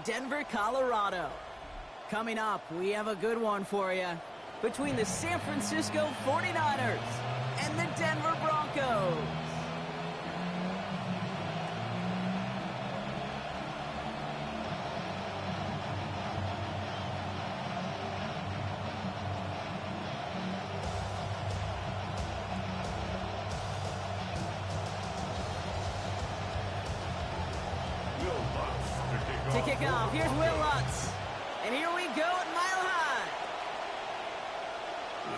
Denver, Colorado. Coming up, we have a good one for you. Between the San Francisco 49ers and the Denver Broncos. To kick off, here's Will Lutz. And here we go at Mile High.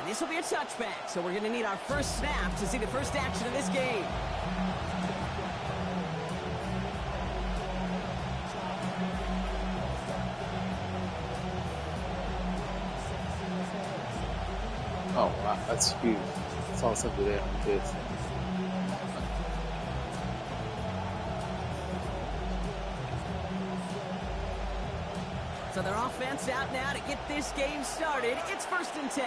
And this will be a touchback, so we're going to need our first snap to see the first action of this game. Oh, wow, that's huge. That's all something there on this. So their offense out now to get this game started. It's 1st and 10.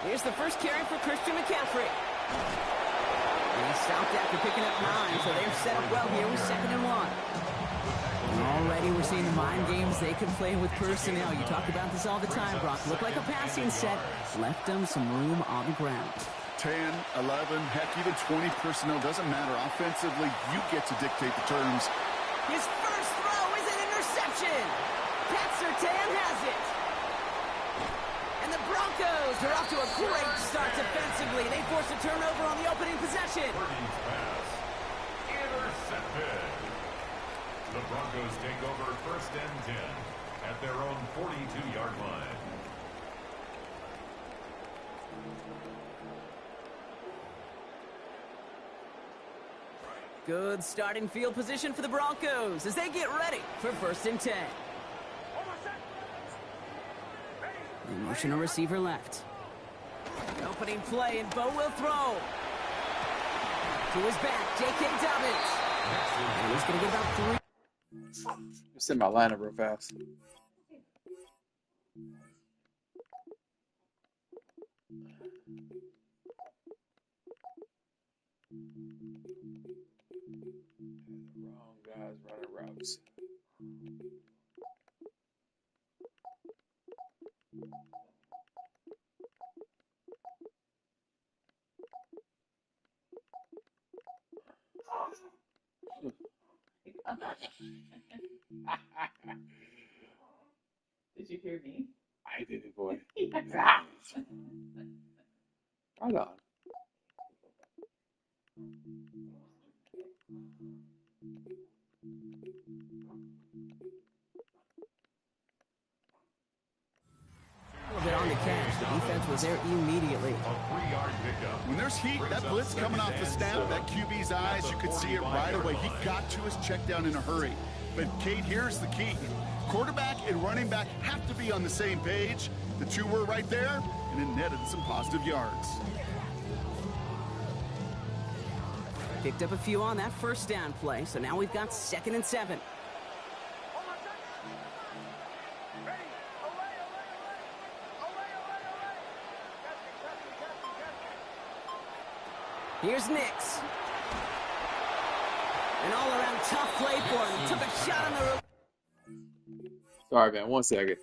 Here's the first carry for Christian McCaffrey. And he stopped after picking up 9, so they're set up well here with 2nd and 1. And already we're seeing mind games they can play with personnel. You talk about this all the time, Brock. Looked like a passing set. Left them some room on the ground. 10, 11, heck, even 20 personnel. Doesn't matter. Offensively, you get to dictate the terms. His first throw is an interception. Pat Surtain has it. And the Broncos are off to a great start defensively. They force a turnover on the opening possession. Pass. Intercepted. The Broncos take over 1st and 10 at their own 42-yard line. Good starting field position for the Broncos as they get ready for 1st and 10. They motion a receiver left. Opening play, and Bo will throw. To his back, J.K. Dobbins. And he's going to get about 3. Just in my lineup real fast. Wrong guys running routes. Did you hear me? I did it, boy. Right on. A little bit on the catch. The defense was there immediately. A 3-yard pickup. When there's heat, that blitz coming off the snap, that QB's eyes, you could see it right away. He got to his check down in a hurry. But, Kate, here's the key. Quarterback and running back have to be on the same page. The two were right there, and it netted some positive yards. Picked up a few on that first down play, so now we've got 2nd and 7. Here's Nix. An all-around tough play for him. Took a shot on the roof. Sorry, man. 1 second.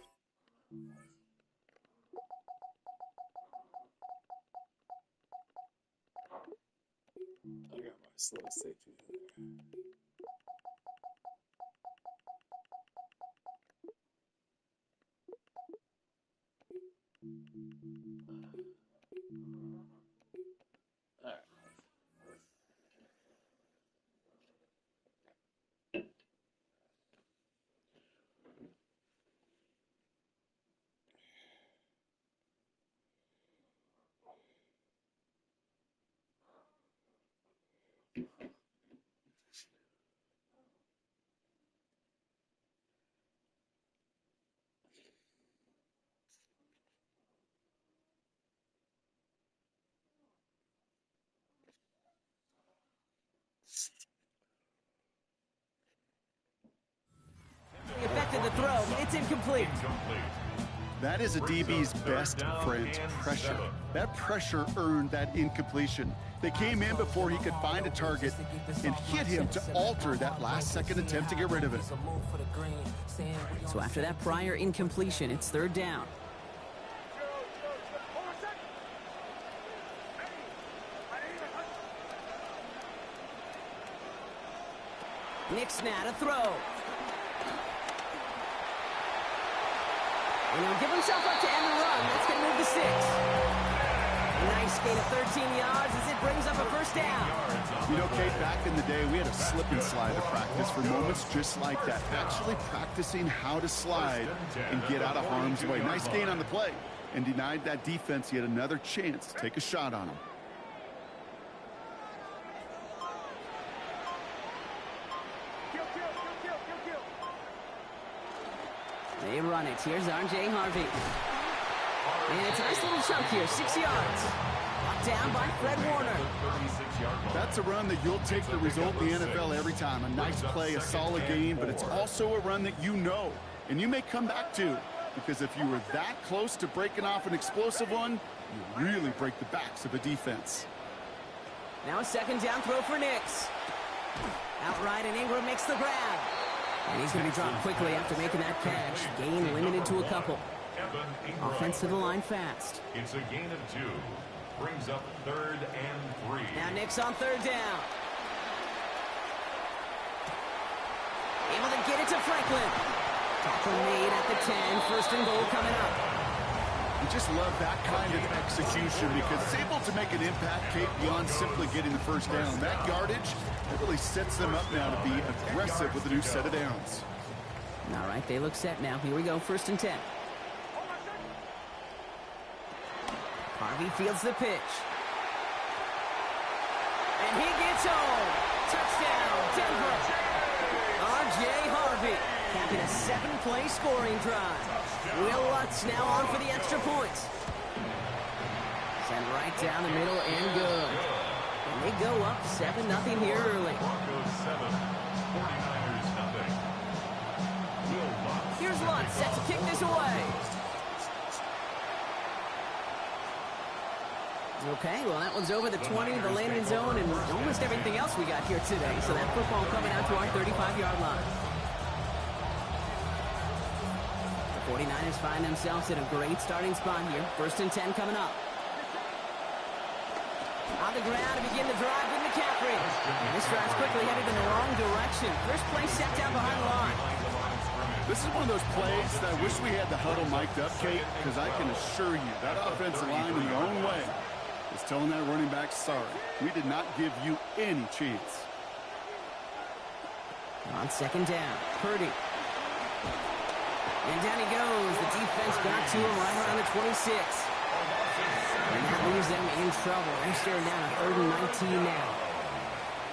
I got my slow safety there. All right. He affected the throw. It's incomplete. That is a DB's best friend, pressure. That pressure earned that incompletion. They came in before he could find a target and hit him to alter that last-second attempt to get rid of it. So after that prior incompletion, it's third down. Nick's now to throw. And he'll give himself up to end the run. That's going to move to 6. A nice gain of 13 yards as it brings up a first down. You know, Kate, back in the day, we had a slip and slide of practice for moments just like that. Actually practicing how to slide and get out of harm's way. Nice gain on the play. And denied that defense yet another chance to take a shot on him. They run it. Here's R.J. Harvey. And it's a nice little chunk here, 6 yards. Locked down by Fred Warner. That's a run that you'll take the result in the NFL every time. A nice play, a solid game, but it's also a run that you know, and you may come back to. Because if you were that close to breaking off an explosive one, you really break the backs of a defense. Now a second down throw for Nix. Outright, and Ingram makes the grab. And he's going to be dropped quickly after making that catch. Gain limited to a couple. Offense to the line fast. It's a gain of 2. Brings up 3rd and 3. Now Nix on third down. Able to get it to Franklin. Tackle made at the 10. First and goal coming up. You just love that kind of execution because it's able to make an impact, Kate, beyond simply getting the first down. That yardage, that really sets them up now to be aggressive with a new set of downs. All right, they look set now. Here we go, 1st and 10. Harvey fields the pitch. And he gets home. Touchdown, Denver. R.J. Harvey capping a 7-play scoring drive. Will Lutz now on for the extra points. Sent right down the middle and good. And they go up 7-0 here early. Broncos 7, 49ers 0. Here's Lutz set to kick this away. Okay, well, that one's over the 20, the landing zone, and almost everything else we got here today. So that football coming out to our 35-yard line. The 49ers find themselves in a great starting spot here. 1st and 10 coming up. On the ground to begin the drive with McCaffrey. And this drive's quickly headed in the wrong direction. First play set down behind the line. This is one of those plays that I wish we had the huddle mic'd up, Kate, because I can assure you that offensive line in their own way is telling that running back, sorry, we did not give you any chance. On 2nd down, Purdy. And down he goes. The defense got to him right around the 26. And that leaves them in trouble. They're staring down a 3rd and 19 now.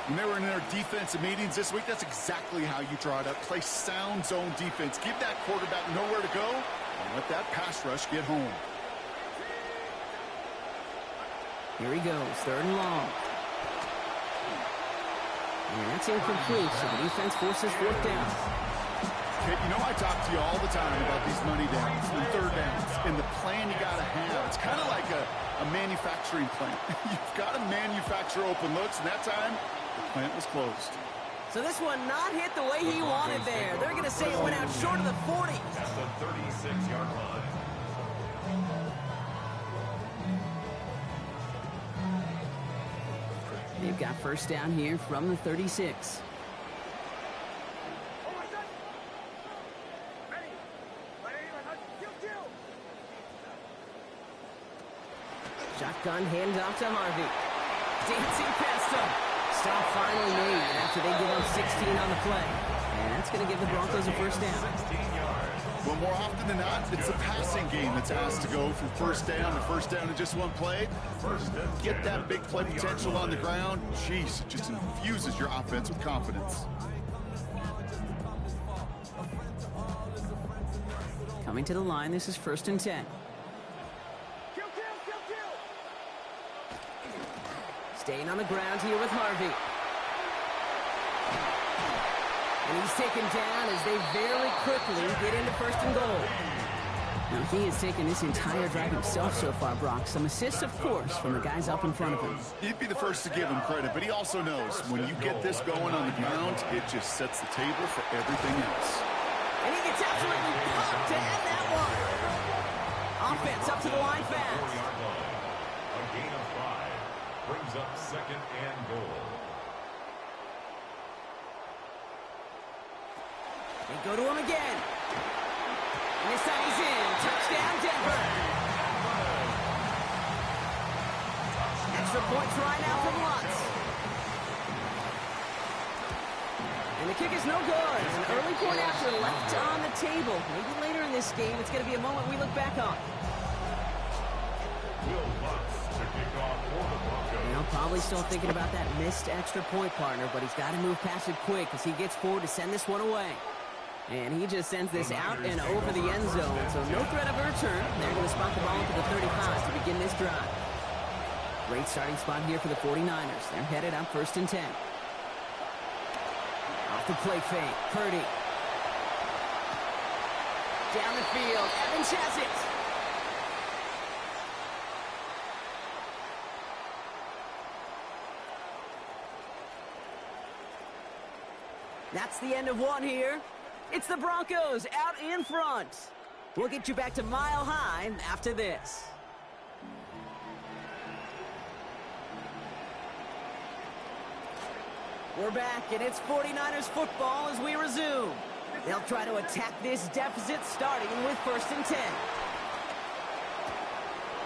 When they were in their defensive meetings this week, that's exactly how you draw it up. Play sound zone defense. Give that quarterback nowhere to go and let that pass rush get home. Here he goes, 3rd and long. And that's incomplete, so the defense forces 4th down. Kate, you know I talk to you all the time about these money downs and 3rd downs and the plan you got to have. It's kind of like a manufacturing plant. You've got to manufacture open looks, and that time, the plant was closed. So this one not hit the way he wanted there. They're going to say it went out short of the 40. At the 36-yard line. They've got 1st down here from the 36. Shotgun handoff to Harvey. Dancing past him. Stop finally made after they give up 16 on the play. And that's going to give the Broncos a 1st down. Well, more often than not, it's the passing game that's asked to go from 1st down to 1st down in just one play. Get that big play potential on the ground. Jeez, it just infuses your offense with confidence. Coming to the line, this is 1st and 10. Staying on the ground here with Harvey. And he's taken down as they very quickly get into 1st and goal. Now, he has taken this entire drive himself so far, Brock. Some assists, of course, from the guys up in front of him. He'd be the first to give him credit, but he also knows when you get this going on the ground, it just sets the table for everything else. And he gets absolutely pumped to end that one. Offense up to the line fast. A gain of 5 brings up 2nd and goal. They go to him again. And this time he's in. Touchdown, Denver. Extra point try now from Lutz. And the kick is no good. An early point after left on the table. Maybe later in this game, it's going to be a moment we look back on. Will Lutz to kick off for the Broncos. You know, probably still thinking about that missed extra point, partner, but he's got to move past it quick as he gets forward to send this one away. And he just sends this out and over the end zone, so no threat of a return. They're going to spot the ball into the 35 to begin this drive. Great starting spot here for the 49ers. They're headed up 1st and 10. Off the play fake, Purdy. Down the field, Evans has it. That's the end of one here. It's the Broncos out in front. We'll get you back to Mile High after this. We're back, and it's 49ers football as we resume. They'll try to attack this deficit starting with 1st and 10.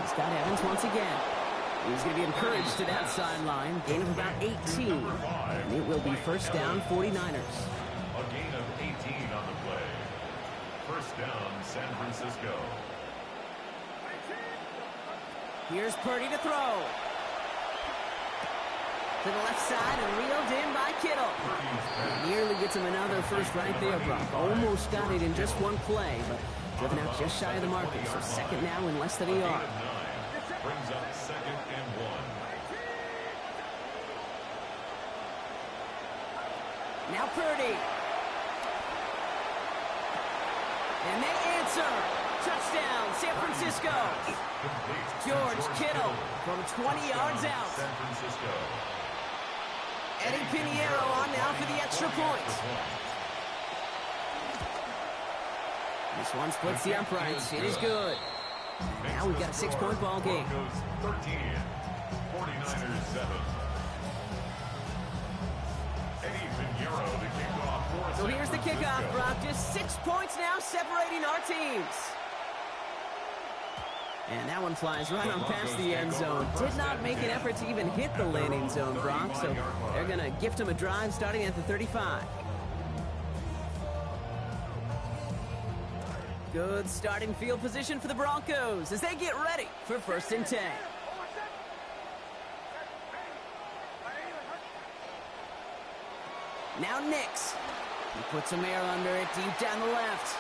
He's got Evans once again. He's going to be encouraged to that sideline. Gain of about 18. And it will be 1st down, 49ers. A gain of 18 on the play. 1st down, San Francisco. Here's Purdy to throw. To the left side and reeled in by Kittle. Nearly gets him another first right there, Brock. Almost got it in just one play, but driven out just shy of the marker. So 2nd now in less than a yard. Brings up 2nd and 1. Now Purdy. And they answer. Touchdown, San Francisco. George Kittle from 20 yards out. San Francisco. Eddie Pinheiro on now for the extra point. This one splits the uprights. It is good. Now we've got a 6-point ball game. 13, 49ers 7. Eddie Pinheiro to kick off. So here's the kickoff, Brock. Just 6 points now separating our teams. And that one flies right on past the end zone. Did not make an effort to even hit the landing zone, Brock. So they're going to gift him a drive starting at the 35. Good starting field position for the Broncos as they get ready for 1st and 10. Now Nix. He puts some air under it deep down the left.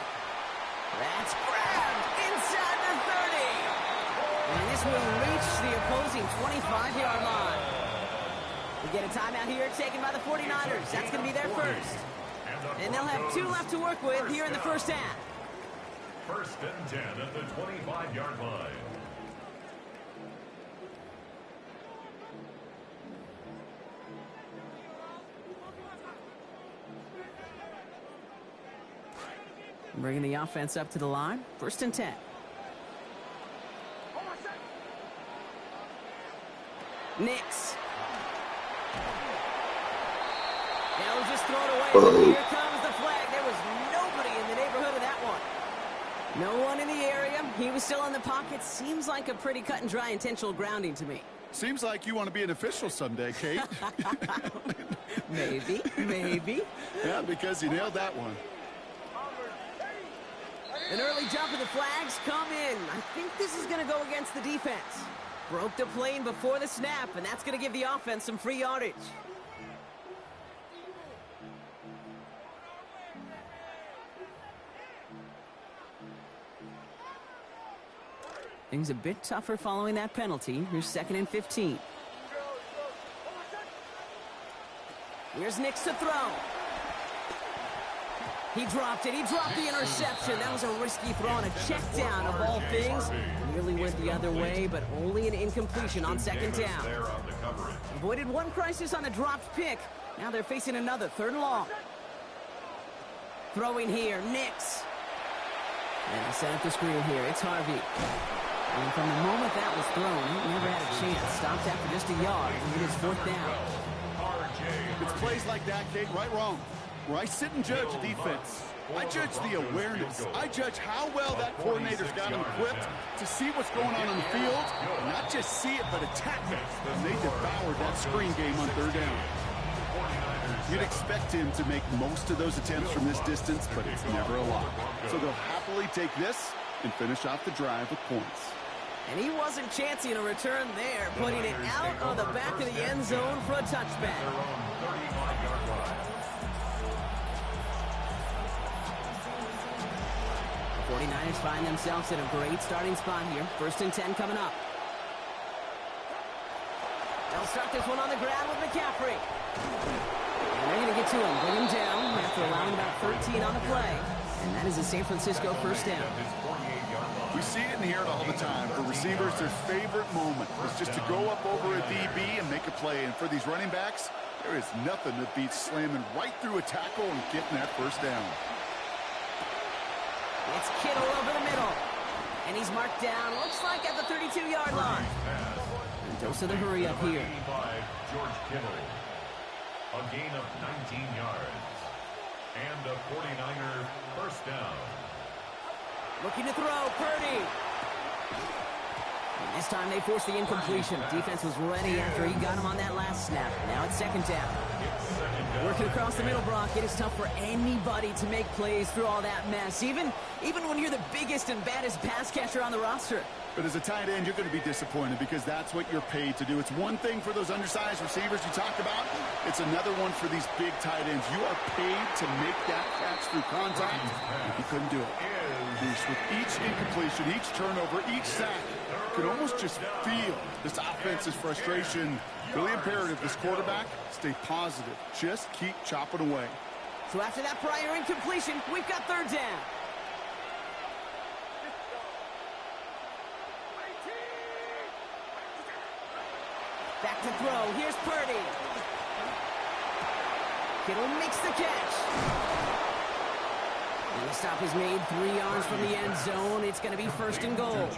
That's grabbed inside the 30. And this will reach the opposing 25-yard line. We get a timeout here taken by the 49ers. That's going to be their first. And they'll have 2 left to work with here in the 1st half. 1st and 10 at the 25-yard line. Bringing the offense up to the line. 1st and 10. Nix. Now we'll just throw it away. Here comes the flag. There was nobody in the neighborhood of that one. No one in the area. He was still in the pocket. Seems like a pretty cut and dry intentional grounding to me. Seems like you want to be an official someday, Kate. Maybe. Yeah, because you nailed that one. An early jump of the flags come in. I think this is going to go against the defense. Broke the plane before the snap, and that's going to give the offense some free yardage. Things a bit tougher following that penalty. Here's 2nd and 15. Here's Nix to throw. He dropped it. He dropped the interception. That was a risky throw on a check down of all things. Nearly went the other way, but only an incompletion on second down. Avoided one crisis on a dropped pick. Now they're facing another, 3rd and long. Throwing here, Nix. And they set up the screen here. It's Harvey. And from the moment that was thrown, he never had a chance. Stopped after just a yard, and it is 4th down. It's plays like that, Kate, right wrong. Where I sit and judge defense. I judge the awareness. I judge how well that coordinator's got him equipped to see what's going on the field. Not just see it, but attack it. And they devoured that screen game on 3rd down. You'd expect him to make most of those attempts from this distance, but it's never a lot. So they'll happily take this and finish off the drive with points. And he wasn't chancing a return there, putting it out on the back of the end zone for a touchback. 49ers find themselves in a great starting spot here. 1st and 10 coming up. They'll start this one on the ground with McCaffrey. And they're going to get to him, bring him down after allowing about 13 on the play. And that is a San Francisco 1st down. We see it and hear it all the time. For receivers, their favorite moment is just to go up over a DB and make a play. And for these running backs, there is nothing that beats slamming right through a tackle and getting that 1st down. It's Kittle over the middle. And he's marked down, looks like at the 32-yard line. And dose of the hurry up here. George Kittle. A gain of 19 yards. And a 49er 1st down. Looking to throw, Purdy. And this time they forced the incompletion. Defense was ready after he got him on that last snap. Now it's 2nd down. Working across the middle, Brock, it is tough for anybody to make plays through all that mess, even when you're the biggest and baddest pass catcher on the roster. But as a tight end, you're going to be disappointed because that's what you're paid to do. It's one thing for those undersized receivers you talk about. It's another one for these big tight ends. You are paid to make that catch through contact. If you couldn't do it. With each incompletion, each turnover, each sack, you can almost just feel this offense's frustration. Really imperative, this quarterback, stay positive. Just keep chopping away. So after that prior incompletion, we've got 3rd down. Back to throw. Here's Purdy. Kittle makes the catch. And the stop is made 3 yards from the end zone. It's going to be 1st and goal.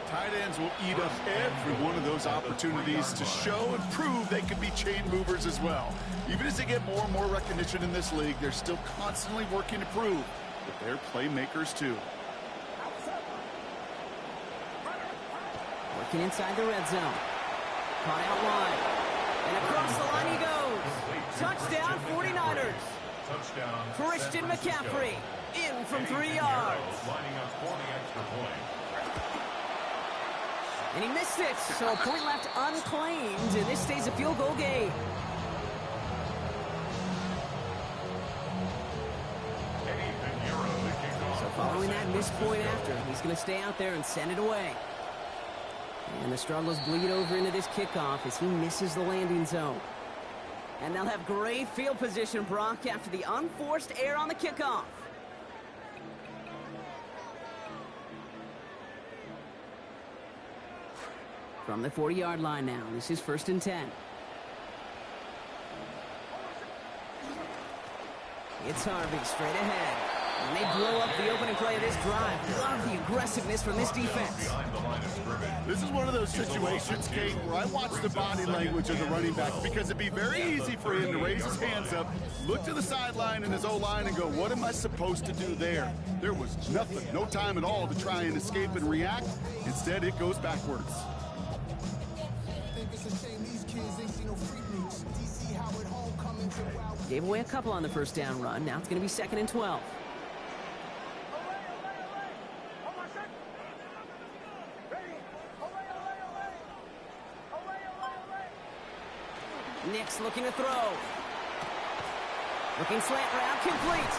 Tight ends will eat up every one of those opportunities to show and prove they can be chain movers as well. Even as they get more and more recognition in this league, they're still constantly working to prove that they're playmakers too. Working inside the red zone. Caught out wide. And across the line he goes. Touchdown 49ers. Touchdown. Christian McCaffrey in from 3 yards. Lining up for the extra point. And he missed it, so a point left unclaimed, and this stays a field goal game. So following that missed point after, he's going to stay out there and send it away. And the struggles bleed over into this kickoff as he misses the landing zone. And they'll have great field position, Brock, after the unforced error on the kickoff. From the 40-yard line now, this is 1st and 10. It's Harvey straight ahead. And they blow up the opening play of this drive. Love the aggressiveness from this defense. This is one of those situations, Kate, where I watch the body language of the running back because it'd be very easy for him to raise his hands up, look to the sideline and his O-line and go, what am I supposed to do there? There was nothing, no time at all to try and escape and react. Instead, it goes backwards. Gave away a couple on the first down run. Now it's going to be 2nd and 12. Nix looking to throw. Looking slant route, complete.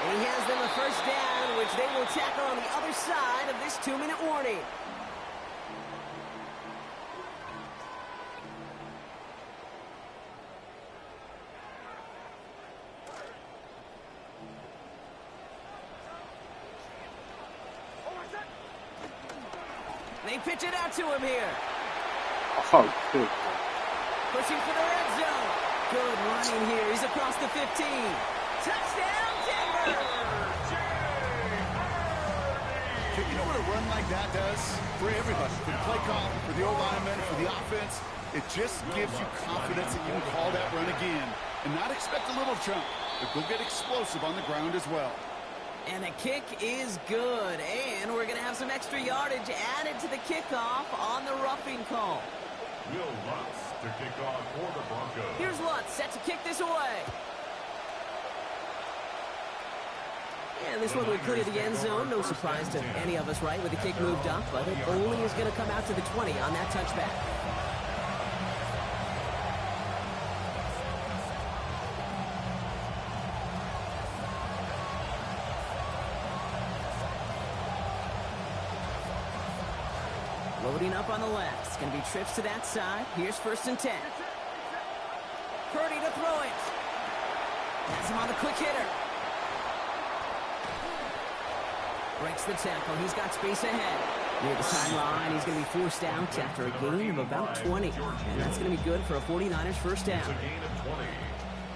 And he has them a first down, which they will tackle on the other side of this 2-minute warning. they pitch it out to him here. Oh, good. Pushing for the red zone. Good running here. He's across the 15. Touchdown, Denver! You know what a run like that does for everybody? For the play call, for the O-lineman, for the offense. It just gives you confidence that you can call that run again and not expect a little chunk, but go get explosive on the ground as well. And the kick is good. And we're going to have some extra yardage added to the kickoff on the roughing call. Will Lutz to kick off for the Broncos. Here's Lutz set to kick this away. And this one would clear the end zone. No surprise to any of us, right, with the kick moved up. But it only is going to come out to the 20 on that touchback. Loading up on the left. It's going to be trips to that side. Here's 1st and 10. Purdy to throw it. Has him on the quick hitter. Breaks the tackle. He's got space ahead. Near the sideline, he's going to be forced out after a gain of about 20. And that's going to be good for a 49ers first down.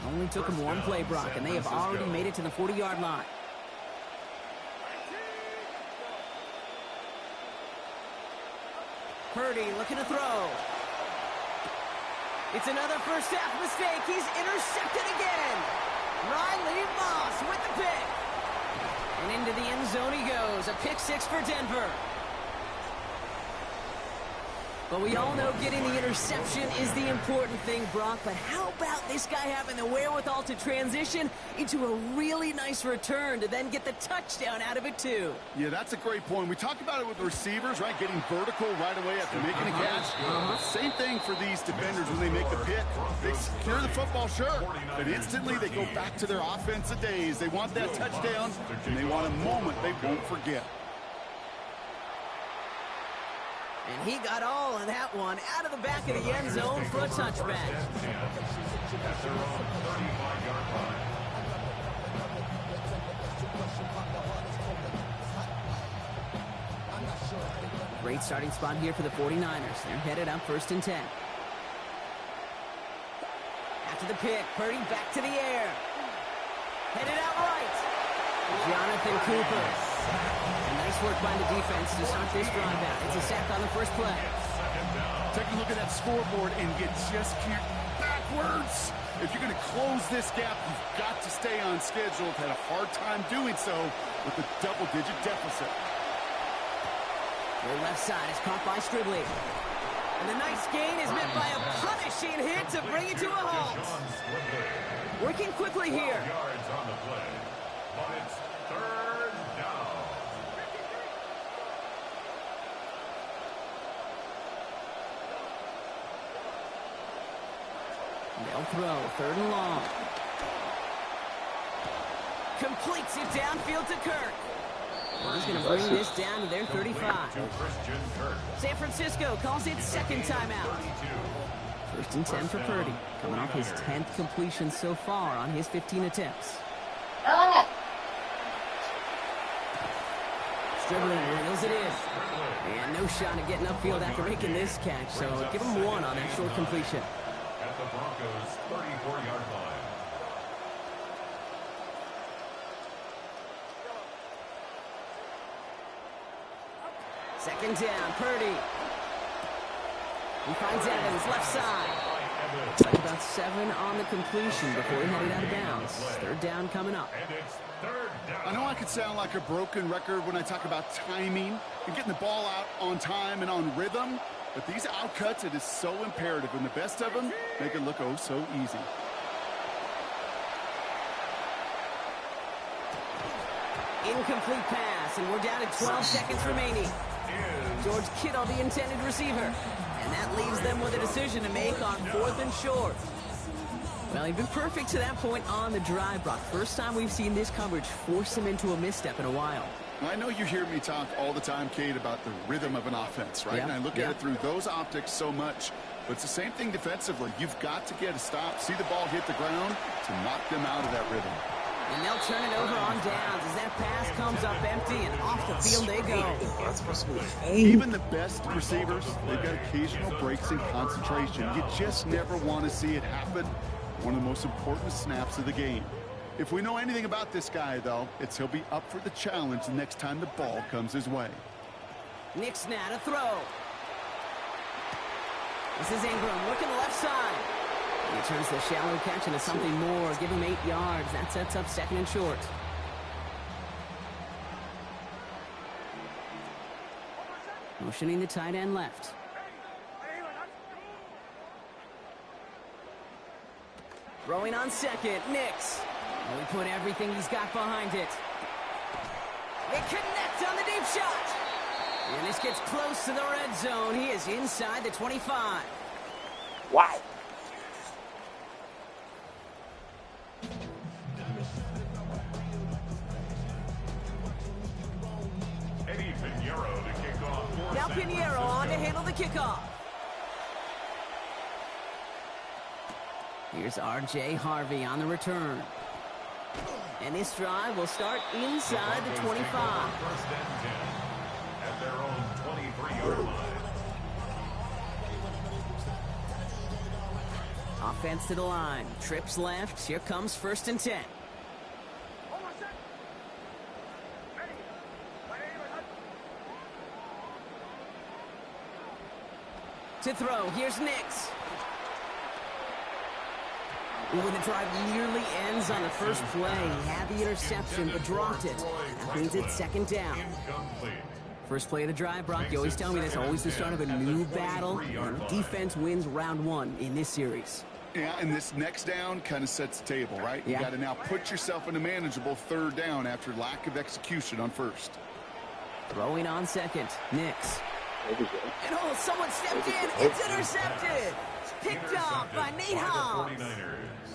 Only took him one play, Brock, and they have already made it to the 40-yard line. Purdy looking to throw. It's another first half mistake. He's intercepted again. Riley Moss with the pick. And into the end zone he goes. A pick 6 for Denver. But we all know getting the interception is the important thing, Brock. But how about this guy having the wherewithal to transition into a really nice return to then get the touchdown out of it, too? Yeah, that's a great point. We talk about it with the receivers, right? Getting vertical right away after making a catch. Same thing for these defenders when they make the pick. They secure the football, sure, but instantly they go back to their offensive days. They want that touchdown, and they want a moment they won't forget. And he got all of that one out of the back of the end zone for a touchback. Great starting spot here for the 49ers. They're headed up 1st and 10. After the pick, Purdy back to the air. Headed out right. Jonathan Cooper. And nice work by the defense to start this drive out. It's a sack on the first play. Take a look at that scoreboard, and you just can't backwards. If you're going to close this gap, you've got to stay on schedule. Had a hard time doing so with a double-digit deficit. The left side is caught by Stribley. And the nice gain is met by a punishing hit to bring it to a halt. Working quickly here. Yards on the play, but it's 3rd down. They'll throw, 3rd and long. Completes it downfield to Kirk. He's going to bring this down to their 35. San Francisco calls it 2nd timeout. 1st and 10 for Purdy. Coming off his 10th completion so far on his 15 attempts. Stribbling reels it in. And no shot at getting upfield after making this catch. So give him 1 on that short completion. At the Broncos' 34-yard line. 2nd down, Purdy. He finds Evans, left side. Like about 7 on the completion before he headed out of bounds. 3rd down coming up. And it's 3rd down. I know I could sound like a broken record when I talk about timing and getting the ball out on time and on rhythm, but these outcuts, it is so imperative, and the best of them make it look oh so easy. Incomplete pass, and we're down to 12 seconds remaining. George Kittle, the intended receiver. And that leaves them with a decision to make on 4th and short. Well, he'd been perfect to that point on the drive, Brock. First time we've seen this coverage force him into a misstep in a while. I know you hear me talk all the time, Kate, about the rhythm of an offense, right? Yeah. And I look at it through those optics so much. But it's the same thing defensively. You've got to get a stop, see the ball hit the ground to knock them out of that rhythm. And they'll turn it over on downs as that pass comes up empty and off the field they go. That's supposed to be Even the best receivers, they've got occasional breaks in concentration. You just never want to see it happen. One of the most important snaps of the game. If we know anything about this guy, though, it's he'll be up for the challenge the next time the ball comes his way. Nick's now to throw. This is Ingram looking left side. He turns the shallow catch into something more. Give him 8 yards. That sets up 2nd and short. Motioning the tight end left. Throwing on 2nd, Nix. He put everything he's got behind it. They connect on the deep shot. And this gets close to the red zone. He is inside the 25. wow. Eddie Pinheiro to kick off. Now Pinheiro on to handle the kickoff. Here's R.J. Harvey on the return. And this drive will start inside the 25. First and 10 at their own 23-yard line. Offense to the line. Trips left. Here comes 1st and 10. To throw. Here's Nix. Ooh, the drive nearly ends on the first play. He had the interception, but dropped it. That means it's 2nd down. Incomplete. First play of the drive, Brock. You always tell me that's always the start of a new battle. And defense wins round 1 in this series. Yeah, and this next down kind of sets the table, right? Yeah. You got to now put yourself in a manageable 3rd down after lack of execution on 1st. Throwing on 2nd. Nix. There we go. And oh, someone stepped in. It's intercepted. Picked off by Nate Hobbs.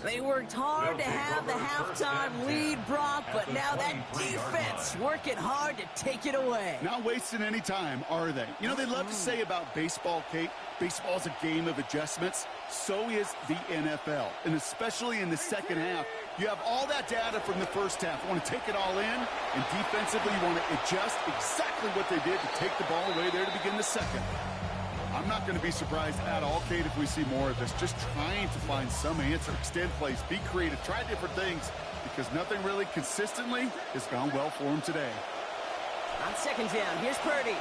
They worked hard to have the halftime lead, Brock, but now that defense working hard to take it away. Not wasting any time, are they? You know, they love to say about baseball, Kate, baseball's a game of adjustments. So is the NFL, and especially in the second half. You have all that data from the first half. You want to take it all in, and defensively you want to adjust exactly what they did to take the ball away there to begin the second. I'm not going to be surprised at all, Kate, if we see more of this. Just trying to find some answer, extend plays, be creative, try different things, because nothing really consistently has gone well for him today. On 2nd down, here's Purdy.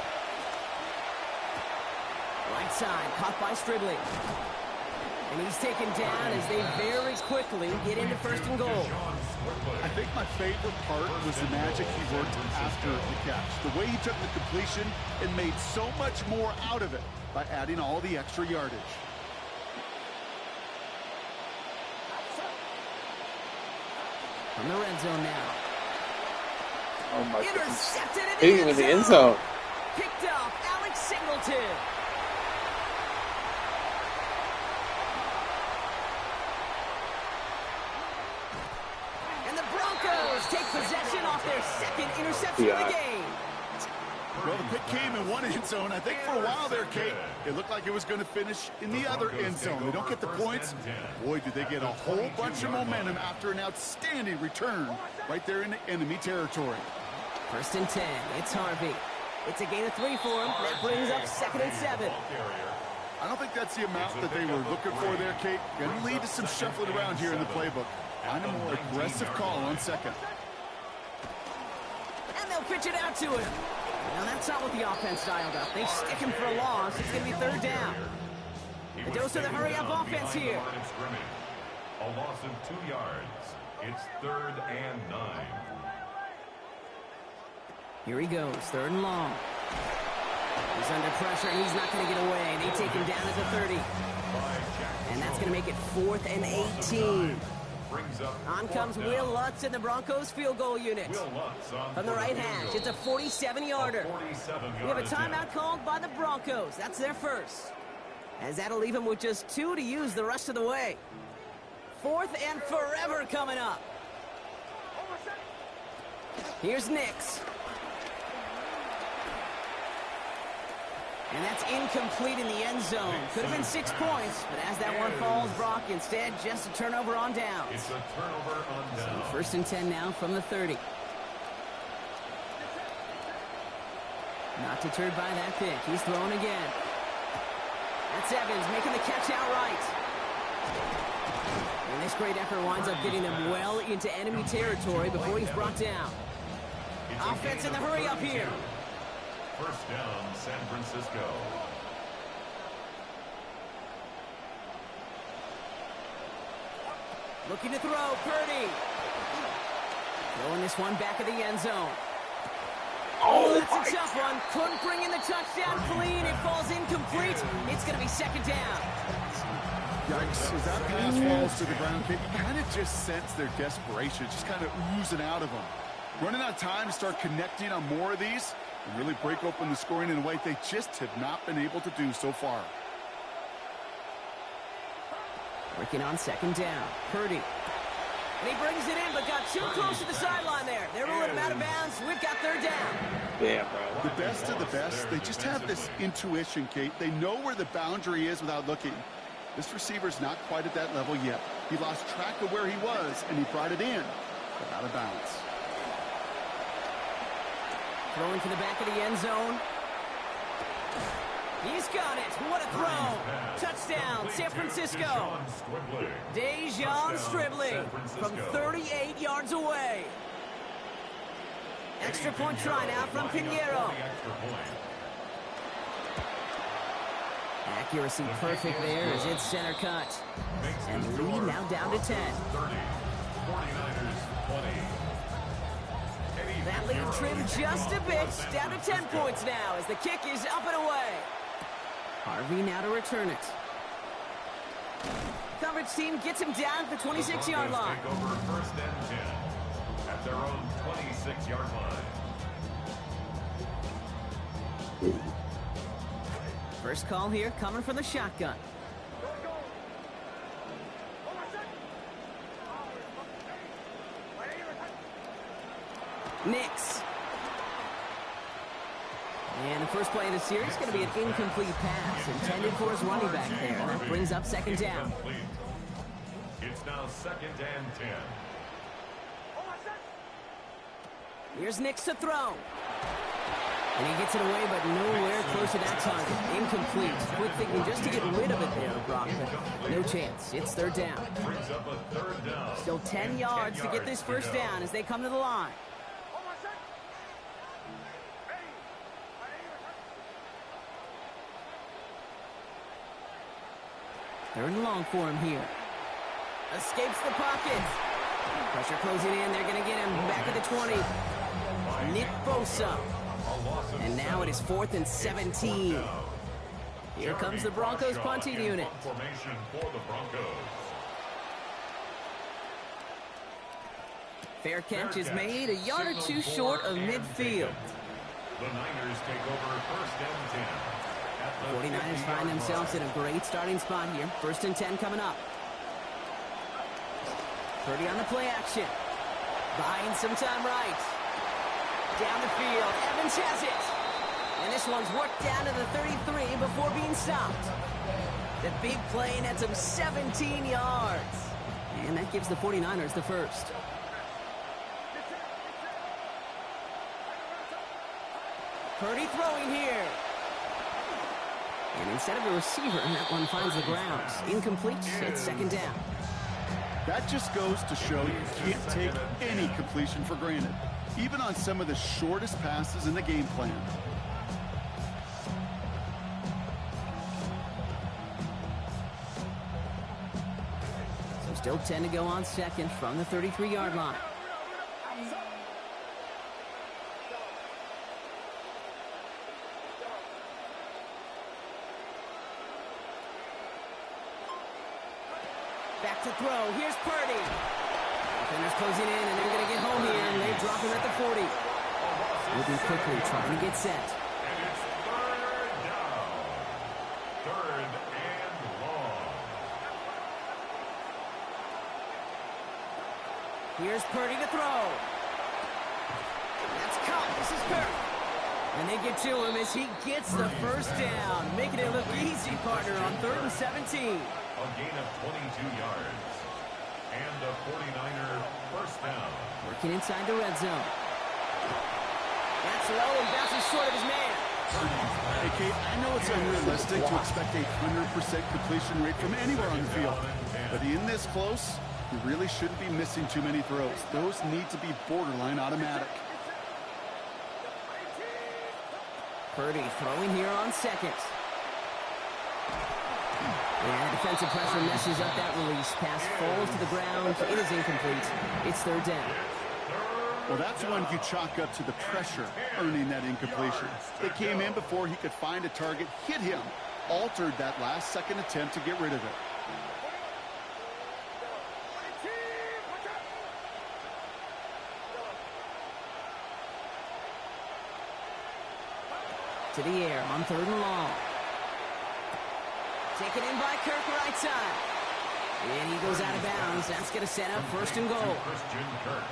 Right side, caught by Stribley. And he's taken down as they very quickly get into 1st and goal. I think my favorite part was the magic he worked after the catch. The way he took the completion and made so much more out of it by adding all the extra yardage. From the red zone now. Oh my goodness. Intercepted in Hitting the him in end the end zone. zone. Picked off Alex Singleton. And the Broncos take possession off their 2nd interception of the game. Well, the pick came in one end zone. I think for a while there, Kate, it looked like it was going to finish in the other end zone. They don't get the points. Boy, did they get a whole bunch of momentum after an outstanding return right there in the enemy territory. 1st and 10. It's Harvey. It's a gain of 3 for him. That brings up 2nd and 7. I don't think that's the amount that they were looking for there, Kate. Going to lead to some shuffling around here in the playbook. Find a more aggressive call on 2nd. And they'll pitch it out to him. Now, that's not what the offense dialed up. They stick him for a loss. It's going to be 3rd down. The dose of the hurry-up offense here. A loss of 2 yards. It's 3rd and 9. Here he goes, 3rd and long. He's under pressure, and he's not going to get away. They take him down at the 30. And that's going to make it 4th and 18. On comes Will Lutz in the Broncos field goal unit. From the right hash, it's a 47-yarder. We have a timeout called by the Broncos. That's their first. As that'll leave him with just 2 to use the rest of the way. 4th and forever coming up. Here's Nix. And that's incomplete in the end zone. Could have been 6 points, but as that one falls, Brock, instead, just a turnover on downs. It's a turnover on down. So 1st and 10 now from the 30. Not deterred by that pick. He's throwing again. That's Evans making the catch outright. And this great effort winds up getting them well into enemy territory before he's brought down. Offense in the hurry up here. 1st down, San Francisco. Looking to throw, Purdy. Throwing this one back of the end zone. Oh, that's a tough one. Couldn't bring in the touchdown clean. It falls incomplete. It's going to be 2nd down. Yikes, as that pass falls to the ground, you kind of just sense their desperation, just kind of oozing out of them. Running out of time to start connecting on more of these and really break open the scoring in a way they just have not been able to do so far. Working on 2nd down. Purdy. And he brings it in, but got too close to the sideline there. They're ruling him out of bounds. We've got 3rd down. Yeah, bro. The best of the best, they just have this intuition, Kate. They know where the boundary is without looking. This receiver's not quite at that level yet. He lost track of where he was, and he brought it in, but out of bounds. Throwing to the back of the end zone. He's got it. What a throw. Touchdown, San Francisco. Dejon Stribley from 38 yards away. Extra point try now from Pinheiro. Accuracy perfect there as it's center cut. And the lead now down to 10. 49ers 20. That lead trimmed just a bit. Down to 10 points now as the kick is up and away. Harvey now to return it. Coverage team gets him down at the 26-yard line. Take over 1st and 10 at their own 26-yard line. First call here coming from the shotgun. Nix. And the first play of the series is going to be an incomplete pass intended for his running back there. And that brings up 2nd down. It's now 2nd and 10. Here's Nix to throw. And he gets it away, but nowhere close to that target. Incomplete. Quick thinking just to get rid of it there, Brock. But no chance. It's 3rd down. Brings up a 3rd down. Still 10 yards to get this first down as they come to the line. Third and long for him here. Escapes the pocket. Pressure closing in. They're going to get him back at the 20. Nick Bosa. And now it is 4th and 17. Here comes the Broncos punting unit. Formation for the Broncos. Fair catch is made, a yard or two short of midfield. The Niners take over 1st and 10. The 49ers find themselves in a great starting spot here. 1st and 10 coming up. Purdy on the play action. Buying some time right. Down the field. Evans has it. And this one's worked down to the 33 before being stopped. The big play nets him 17 yards. And that gives the 49ers the first. Purdy throwing here. And instead of a receiver, that one finds the ground. Incomplete. It's 2nd down. That just goes to show you can't take any completion for granted, even on some of the shortest passes in the game plan. So still 10 to go on 2nd from the 33-yard line. Back to throw. Here's Purdy. Defenders closing in, and they're going to get home here, and they drop him at the 40. Moving quickly, trying to get set. And it's 3rd down. 3rd and long. Here's Purdy to throw. That's caught. This is Kirk. And they get to him as he gets the first down, making it look easy, partner, on 3rd and 17. A gain of 22 yards. And a 49er first down. Working inside the red zone. That's low and bounces short of his man. Hey, Kate, I know it's unrealistic to expect a 100% completion rate from anywhere on the field. But in this close, you really shouldn't be missing too many throws. Those need to be borderline automatic. Purdy throwing here on 2nd. Yeah, defensive pressure messes up that release. Pass falls to the ground. It is incomplete. It's 3rd down. Well, that's one you chalk up to the pressure earning that incompletion. It came in before he could find a target, hit him, altered that last-second attempt to get rid of it. To the air on 3rd and long. Taken in by Kirk right side. And he goes out of bounds. That's going to set up 1st and goal.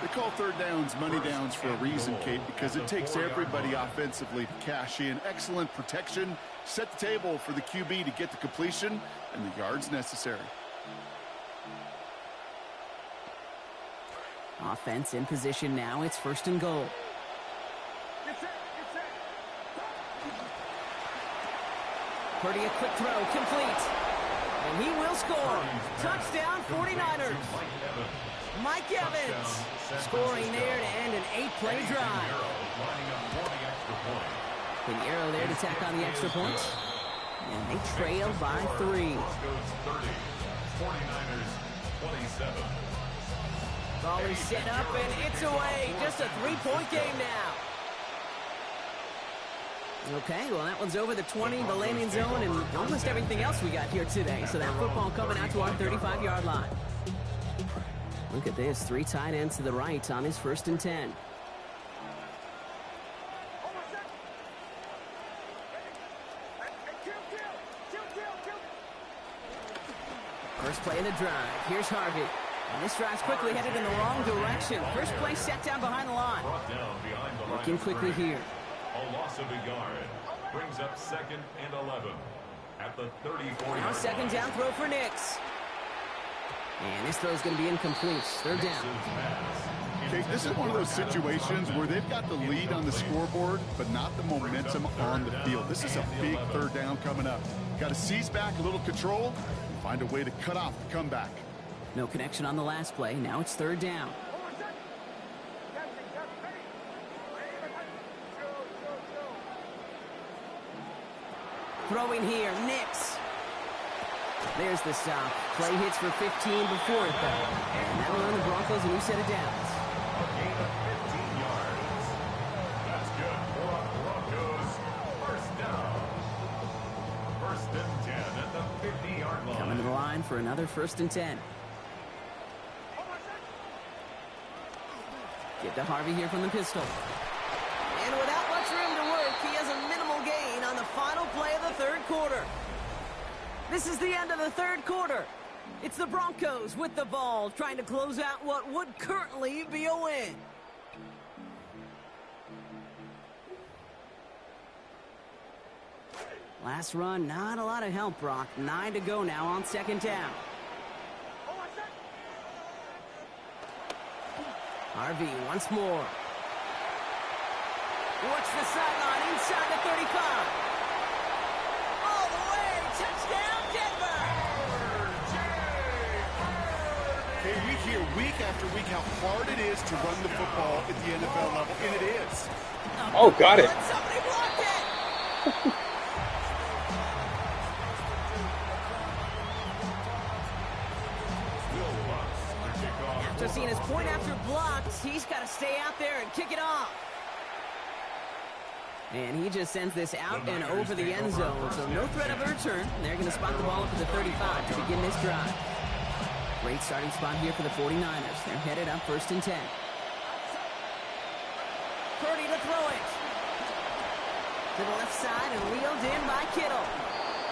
They call 3rd downs money downs for a reason, Kate, because it takes everybody offensively to cash in. Excellent protection. Set the table for the QB to get the completion and the yards necessary. Offense in position now. It's 1st and goal. Purdy, a quick throw, complete. And he will score. Touchdown, 49ers. Mike Evans scoring there to end an 8-play drive. Pinheiro there to tack on the extra point. And they trail by 3. 49ers 27. Ball is set up and it's away. Just a 3-point game now. Okay, well, that one's over the 20, the landing zone, and almost everything else we got here today. So that football coming out to our 35-yard line. Look at this, 3 tight ends to the right on his 1st and 10. First play of the drive. Here's Harvey. And this drive's quickly headed in the wrong direction. First play set down behind the line. Looking quickly here. A loss of a yard brings up 2nd and 11 at the 34. Now 2nd down throw for Nix. And this throw is going to be incomplete. 3rd down. Okay, this is one of those situations where they've got the lead on the scoreboard, but not the momentum on the field. This is a big 3rd down coming up. Got to seize back a little control and find a way to cut off the comeback. No connection on the last play. Now it's 3rd down. Throwing here, Nix. There's the stop. Play hits for 15 before it, though. And that'll earn the Broncos a new set of downs. A gain of 15 yards. That's good for a Broncos first down. 1st and 10 at the 50-yard line. Coming to the line for another 1st and 10. Get to Harvey here from the pistol. And without much room to work, he has a minimal gain on the final play of the 3rd quarter. This is the end of the 3rd quarter. It's the Broncos with the ball, trying to close out what would currently be a win. Last run, not a lot of help, Brock. 9 to go now on 2nd down. Harvey once more. Watch the sideline inside the 35. All the way. Touchdown, Denver. Hey, we hear week after week how hard it is to run the football at the NFL level, and it is. Oh, got it. Somebody blocked it. After seeing his point after blocked, he's got to stay out there and kick it off. And he just sends this out and over the end zone, so no threat of a return. They're going to spot the ball up at the 35 to begin this drive. Great starting spot here for the 49ers. They're headed up 1st and 10. Purdy to throw it. To the left side and wheeled in by Kittle.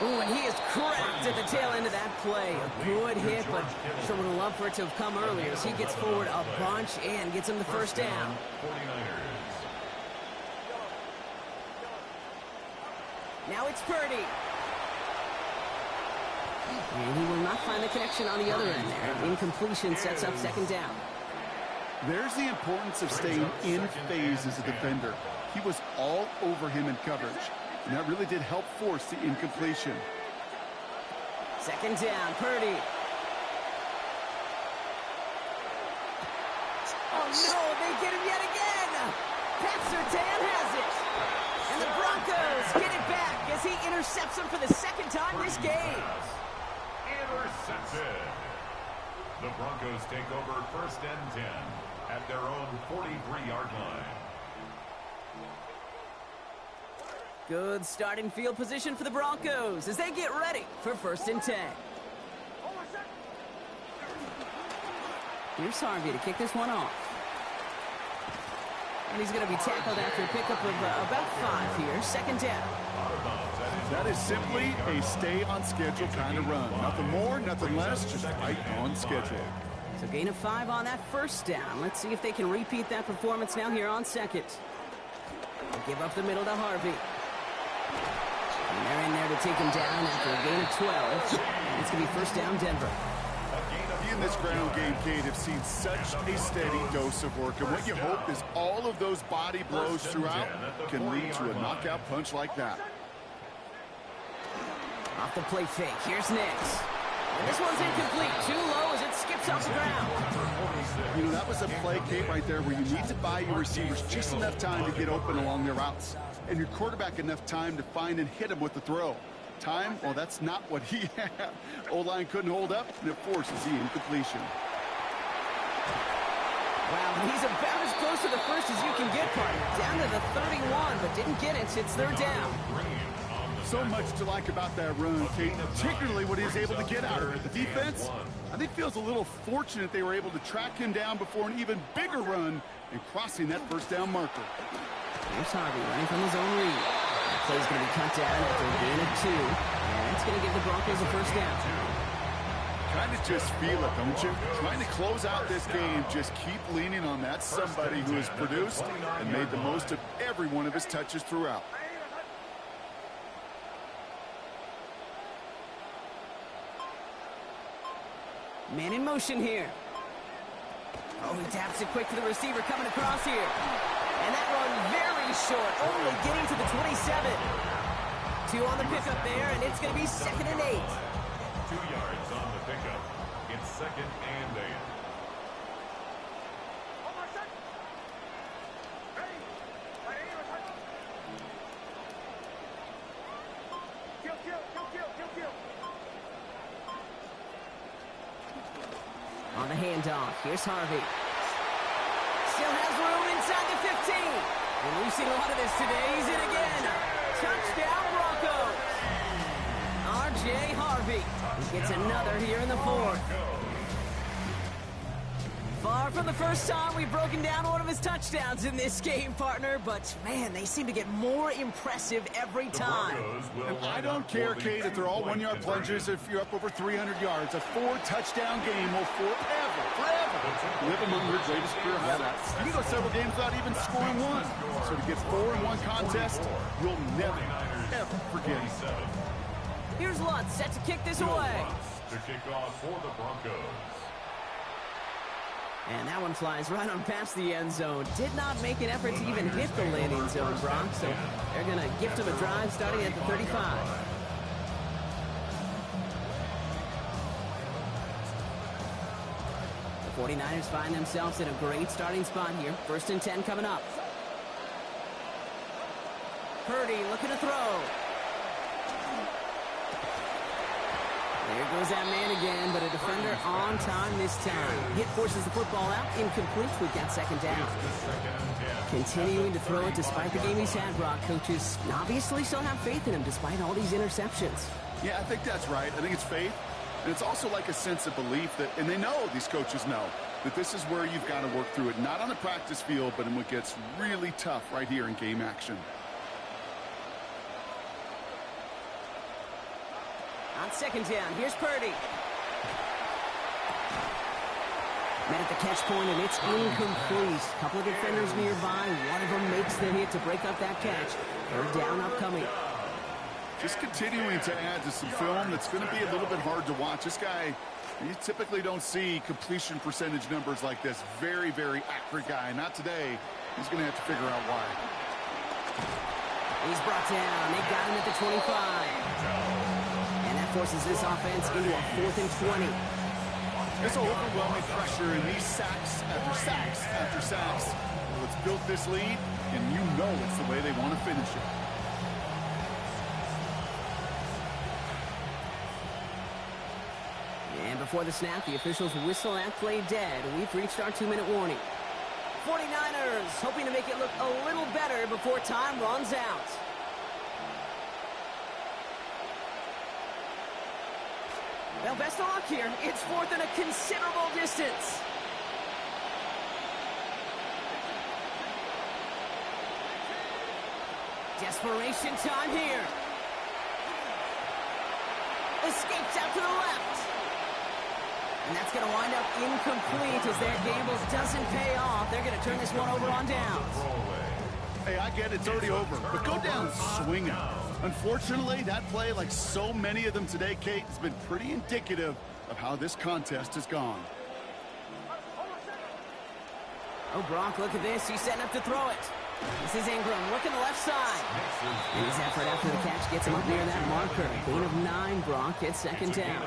Ooh, and he is cracked at the tail end of that play. A good hit, but sure would have loved for it to have come earlier as he gets forward a bunch and gets him the 1st down. Now it's Purdy. And he will not find the connection on the other end there. Incompletion sets up second down. There's the importance of staying in phase as a defender. He was all over him in coverage, and that really did help force the incompletion. Second down, Purdy. Oh no, they get him yet again! Pat Surtain has it! And the Broncos get it back as he intercepts him for the second time this game. Intercepted. The Broncos take over 1st and 10 at their own 43-yard line. Good starting field position for the Broncos as they get ready for 1st and 10. Here's Harvey to kick this one off. And he's going to be tackled after a pickup of about 5 here. Second down. That is simply a stay-on-schedule kind of run. Nothing more, nothing less, just right on schedule. So gain of 5 on that first down. Let's see if they can repeat that performance now here on second. Give up the middle to Harvey. And they're in there to take him down after a gain of 12. It's going to be 1st down, Denver. He and this ground game, Cade, have seen such a steady dose of work. And what you hope is all of those body blows throughout can lead to a knockout punch like that. Off the play fake. Here's Nix. And this one's incomplete. Too low as it skips off the ground. You know, that was a play, Kate, right there where you need to buy your receivers just enough time to get open along their routes. And your quarterback enough time to find and hit him with the throw. Time, well, that's not what he had. O-line couldn't hold up, and it forces the incompletion. Wow, he's about as close to the first as you can get, partner. Down to the 31, but didn't get it. It's 3rd down. So much to like about that run, Kate, particularly what he was able to get out of it. The defense, I think, feels a little fortunate they were able to track him down before an even bigger run and crossing that 1st down marker. Here's Harvey running from his own read. Play's going to be cut down after a gain of 2. And it's going to give the Broncos a 1st down. Kind of just feel it, don't you? Trying to close out this game, just keep leaning on that somebody who has produced and made the most of every one of his touches throughout. Man in motion here. Oh, he taps it quick to the receiver coming across here. And that run very short, only getting to the 27. 2 on the pickup there, and it's going to be 2nd and 8. 2 yards on the pickup. It's 2nd and 8. On the handoff, here's Harvey. Still has room inside the 15. And we've seen a lot of this today. He's in again. Touchdown, Broncos. R.J. Harvey. He gets another here in the 4th. Far from the first time we've broken down one of his touchdowns in this game, partner. But, man, they seem to get more impressive every time. And I don't care, Kate, if they're all 1-yard plungers, if you're up over 300 yards. A 4-touchdown game will forever live among your greatest career highlights. You can go several games without even scoring one. So to get 4 in one contest, you'll never, ever forget it. Here's Lutz set to kick this away. To kick off for the Broncos. And that one flies right on past the end zone. Did not make an effort to even hit the landing zone, Brock. So they're going to gift him a drive starting at the 35. The 49ers find themselves in a great starting spot here. 1st and 10 coming up. Purdy looking to throw. There goes that man again, but a defender on time this time. Hit forces the football out, incomplete. We've got 2nd down. Continuing to throw it despite the game he's had, Brock. Coaches obviously still have faith in him despite all these interceptions. Yeah, I think that's right. I think it's faith. And it's also like a sense of belief that, and they know, these coaches know, that this is where you've got to work through it. Not on the practice field, but in what gets really tough right here in game action. On 2nd down, here's Purdy. Met at the catch point, and it's incomplete. A couple of defenders nearby. One of them makes the hit to break up that catch. 3rd down upcoming. Just continuing to add to some film that's going to be a little bit hard to watch. This guy, you typically don't see completion percentage numbers like this. Very, very accurate guy. Not today. He's going to have to figure out why. He's brought down. They got him at the 25. And that forces this offense into a 4th and 20. This overwhelming pressure and these sacks after sacks after sacks. Well, it's built this lead, and you know it's the way they want to finish it. And before the snap, the officials whistle that play dead. We've reached our 2-minute warning. 49ers hoping to make it look a little better before time runs out. Well, best of luck here. It's 4th and a considerable distance. Desperation time here. Escapes out to the left. And that's going to wind up incomplete as their gamble doesn't pay off. They're going to turn this one over on downs. Hey, I get it's already over, but go down swinging. Unfortunately, that play, like so many of them today, Kate, has been pretty indicative of how this contest has gone. Oh, Brock, look at this. He's setting up to throw it. This is Ingram looking left side. And his effort after the catch gets him up near that marker. Gain of 9, Brock. It's 2nd down.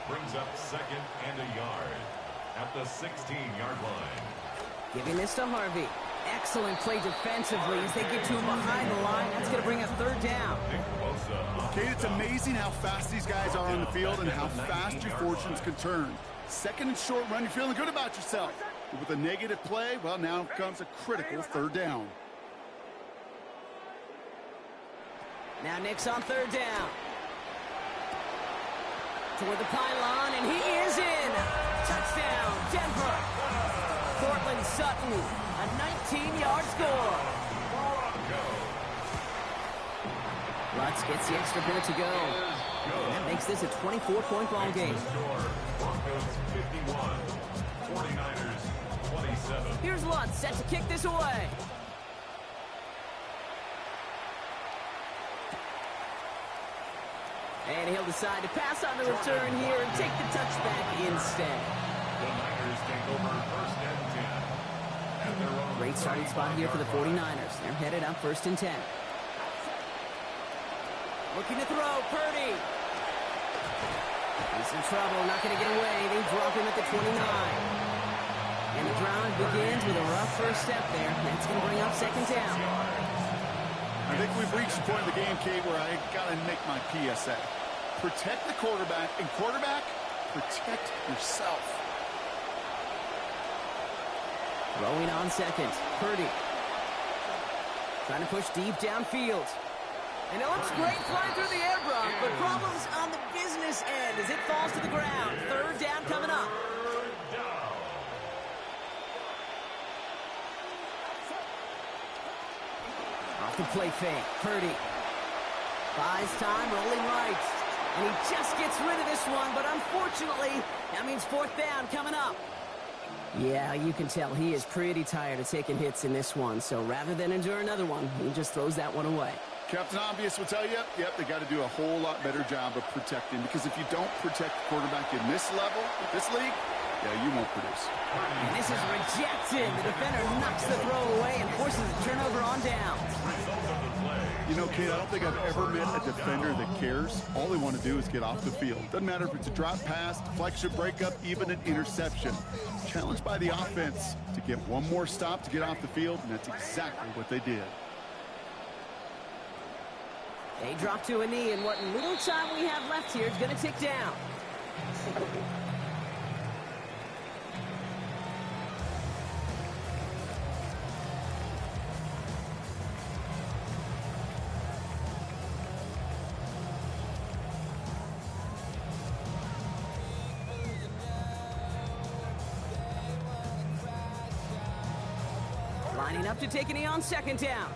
Brings up 2nd and a yard at the 16-yard line. Giving this to Harvey. Excellent play defensively as they get to him behind the line. That's going to bring us 3rd down. Kate, it's amazing how fast these guys are on the field and how fast your fortunes can turn. 2nd and short run, you're feeling good about yourself. But with a negative play, well, now comes a critical 3rd down. Now Nick's on 3rd down. Toward the pylon, and he is in. Touchdown, Denver. Cortland Sutton, a 19-yard score. Lutz gets the extra point to go. And that makes this a 24-point ball game. Broncos 51, 49ers 27. Here's Lutz set to kick this away. And he'll decide to pass on the return here and take the touchback instead. The Niners take over 1st and 10. At their own Great starting spot here for the 49ers. They're headed up 1st and 10. Looking to throw, Purdy. He's in trouble, not going to get away. They drop him at the 29. And the drive begins with a rough first step there. That's going to bring up 2nd down. I think we've reached the point of the game, Kate, where I got to make my PSA. Protect the quarterback, and quarterback, protect yourself. Throwing on 2nd, Purdy. Trying to push deep downfield. And it looks great flying through the air, Brock, but problems on the business end as it falls to the ground. 3rd down coming up. Off the play fake, Purdy. Buys time, rolling right. And he just gets rid of this one, but unfortunately, that means 4th down coming up. Yeah, you can tell he is pretty tired of taking hits in this one, so rather than endure another one, he just throws that one away. Captain Obvious will tell you, yep, they got to do a whole lot better job of protecting, because if you don't protect the quarterback in this level, this league, yeah, you won't produce. And this is rejected. The defender knocks the throw away and forces a turnover on down. You know, Kate, I don't think I've ever met a defender that cares. All they want to do is get off the field. Doesn't matter if it's a drop pass, deflection, breakup, even an interception. Challenged by the offense to get one more stop to get off the field, and that's exactly what they did. They drop to a knee, and what little time we have left here is going to tick down. Lining up to take a knee on 2nd down.